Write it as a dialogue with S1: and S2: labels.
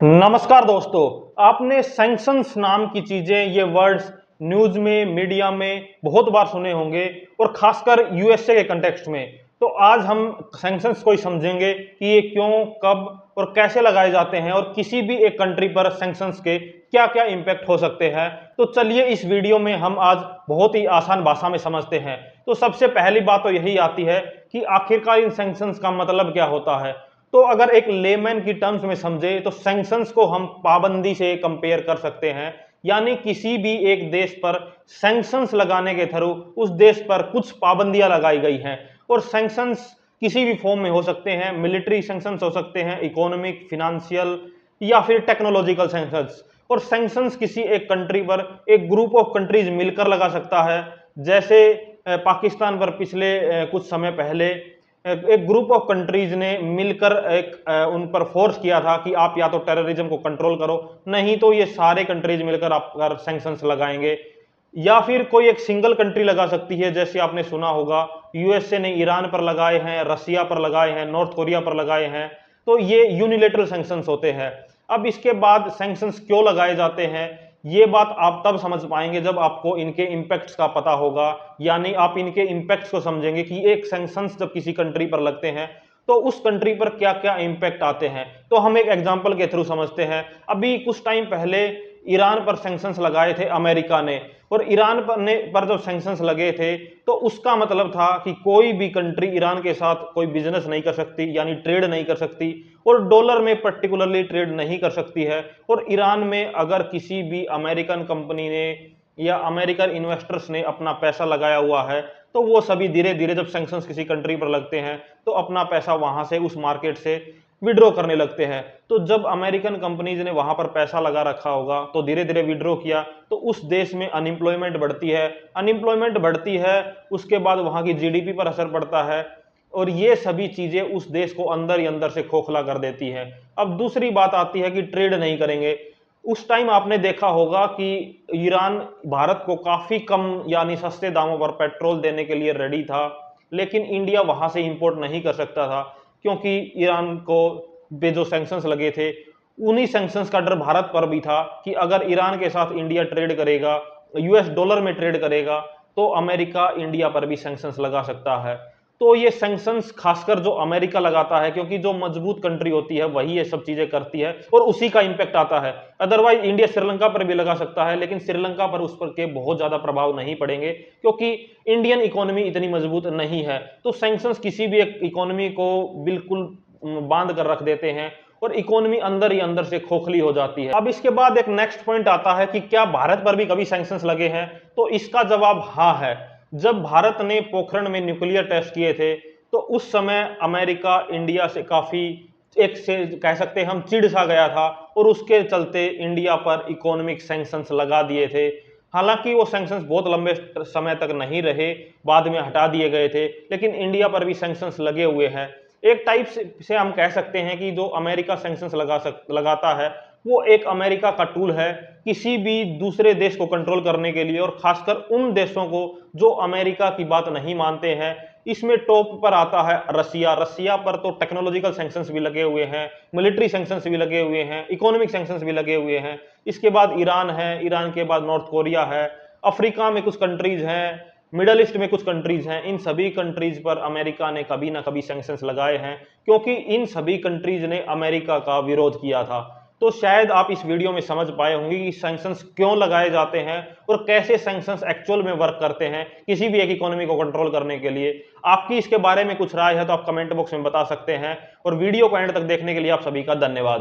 S1: नमस्कार दोस्तों। आपने सैंक्शंस नाम की चीजें, ये वर्ड्स न्यूज में, मीडिया में बहुत बार सुने होंगे और खासकर यूएसए के कंटेक्स्ट में। तो आज हम सैंक्शंस को ही समझेंगे कि ये क्यों, कब और कैसे लगाए जाते हैं और किसी भी एक कंट्री पर सैंक्शंस के क्या क्या इंपैक्ट हो सकते हैं। तो चलिए इस वीडियो में हम आज बहुत ही आसान भाषा में समझते हैं। तो सबसे पहली बात तो यही आती है कि आखिरकार इन सैंक्शंस का मतलब क्या होता है। तो अगर एक लेमैन की टर्म्स में समझे तो सैंक्शंस को हम पाबंदी से कंपेयर कर सकते हैं। यानी किसी भी एक देश पर सैंक्शंस लगाने के थ्रू उस देश पर कुछ पाबंदियां लगाई गई हैं। और सैंक्शंस किसी भी फॉर्म में हो सकते हैं, मिलिट्री सैंक्शंस हो सकते हैं, इकोनॉमिक, फिनेंशियल या फिर टेक्नोलॉजिकल सैंक्शंस। और सैंक्शंस किसी एक कंट्री पर एक ग्रुप ऑफ कंट्रीज मिलकर लगा सकता है। जैसे पाकिस्तान पर पिछले कुछ समय पहले एक ग्रुप ऑफ कंट्रीज ने मिलकर उन पर फोर्स किया था कि आप या तो टेररिज्म को कंट्रोल करो, नहीं तो ये सारे कंट्रीज मिलकर आप पर सैंक्शंस लगाएंगे। या फिर कोई एक सिंगल कंट्री लगा सकती है, जैसे आपने सुना होगा यूएसए ने ईरान पर लगाए हैं, रसिया पर लगाए हैं, नॉर्थ कोरिया पर लगाए हैं। तो ये यूनिलेटरल सैंक्शंस होते हैं। अब इसके बाद सैंक्शंस क्यों लगाए जाते हैं, ये बात आप तब समझ पाएंगे जब आपको इनके इंपैक्ट्स का पता होगा। यानी आप इनके इंपैक्ट्स को समझेंगे कि एक सैंक्शंस जब किसी कंट्री पर लगते हैं तो उस कंट्री पर क्या क्या इंपैक्ट आते हैं। तो हम एक एग्जांपल के थ्रू समझते हैं। अभी कुछ टाइम पहले ईरान पर सैंक्शंस लगाए थे अमेरिका ने। और ईरान पर जब सैंक्शंस लगे थे तो उसका मतलब था कि कोई भी कंट्री ईरान के साथ कोई बिजनेस नहीं कर सकती, यानी ट्रेड नहीं कर सकती, और डॉलर में पर्टिकुलरली ट्रेड नहीं कर सकती है। और ईरान में अगर किसी भी अमेरिकन कंपनी ने या अमेरिकन इन्वेस्टर्स ने अपना पैसा लगाया हुआ है तो वो सभी धीरे धीरे जब सैंक्शंस किसी कंट्री पर लगते हैं तो अपना पैसा वहां से, उस मार्केट से विड्रॉ करने लगते हैं। तो जब अमेरिकन कंपनीज ने वहां पर पैसा लगा रखा होगा तो धीरे धीरे विड्रॉ किया तो उस देश में अनएम्प्लॉयमेंट बढ़ती है। अनएम्प्लॉयमेंट बढ़ती है, उसके बाद वहां की जीडीपी पर असर पड़ता है। और ये सभी चीजें उस देश को अंदर ही अंदर से खोखला कर देती है। अब दूसरी बात आती है कि ट्रेड नहीं करेंगे। उस टाइम आपने देखा होगा कि ईरान भारत को काफी कम यानी सस्ते दामों पर पेट्रोल देने के लिए रेडी था, लेकिन इंडिया वहां से इंपोर्ट नहीं कर सकता था क्योंकि ईरान को पे जो सैंक्शंस लगे थे उन्हीं सैंक्शंस का डर भारत पर भी था कि अगर ईरान के साथ इंडिया ट्रेड करेगा, यूएस डॉलर में ट्रेड करेगा, तो अमेरिका इंडिया पर भी सैंक्शंस लगा सकता है। तो ये सैंक्शंस खासकर जो अमेरिका लगाता है, क्योंकि जो मजबूत कंट्री होती है वही ये सब चीजें करती है और उसी का इंपैक्ट आता है। अदरवाइज इंडिया श्रीलंका पर भी लगा सकता है, लेकिन श्रीलंका पर उस पर के बहुत ज्यादा प्रभाव नहीं पड़ेंगे क्योंकि इंडियन इकोनॉमी इतनी मजबूत नहीं है। तो सैंक्शंस किसी भी एक इकोनॉमी को बिल्कुल बांध कर रख देते हैं और इकोनॉमी अंदर ही अंदर से खोखली हो जाती है। अब इसके बाद एक नेक्स्ट पॉइंट आता है कि क्या भारत पर भी कभी सैंक्शंस लगे हैं। तो इसका जवाब हाँ है। जब भारत ने पोखरण में न्यूक्लियर टेस्ट किए थे तो उस समय अमेरिका इंडिया से काफी, एक से कह सकते हैं हम, चिढ़ सा गया था और उसके चलते इंडिया पर इकोनॉमिक सैंक्शंस लगा दिए थे। हालांकि वो सैंक्शंस बहुत लंबे समय तक नहीं रहे, बाद में हटा दिए गए थे, लेकिन इंडिया पर भी सैंक्शंस लगे हुए हैं। एक टाइप से हम कह सकते हैं कि जो अमेरिका सैंक्शंस लगाता है वो एक अमेरिका का टूल है किसी भी दूसरे देश को कंट्रोल करने के लिए, और खासकर उन देशों को जो अमेरिका की बात नहीं मानते हैं। इसमें टॉप पर आता है रसिया। रसिया पर तो टेक्नोलॉजिकल सैंक्शंस भी लगे हुए हैं, मिलिट्री सैंक्शंस भी लगे हुए हैं, इकोनॉमिक सैंक्शंस भी लगे हुए हैं। इसके बाद ईरान है, ईरान के बाद नॉर्थ कोरिया है, अफ्रीका में कुछ कंट्रीज हैं, मिडल ईस्ट में कुछ कंट्रीज हैं। इन सभी कंट्रीज पर अमेरिका ने कभी ना कभी सैंक्शंस लगाए हैं क्योंकि इन सभी कंट्रीज ने अमेरिका का विरोध किया था। तो शायद आप इस वीडियो में समझ पाए होंगे कि सैंक्शंस क्यों लगाए जाते हैं और कैसे सैंक्शंस एक्चुअल में वर्क करते हैं किसी भी एक इकोनॉमी को कंट्रोल करने के लिए। आपकी इसके बारे में कुछ राय है तो आप कमेंट बॉक्स में बता सकते हैं। और वीडियो को एंड तक देखने के लिए आप सभी का धन्यवाद।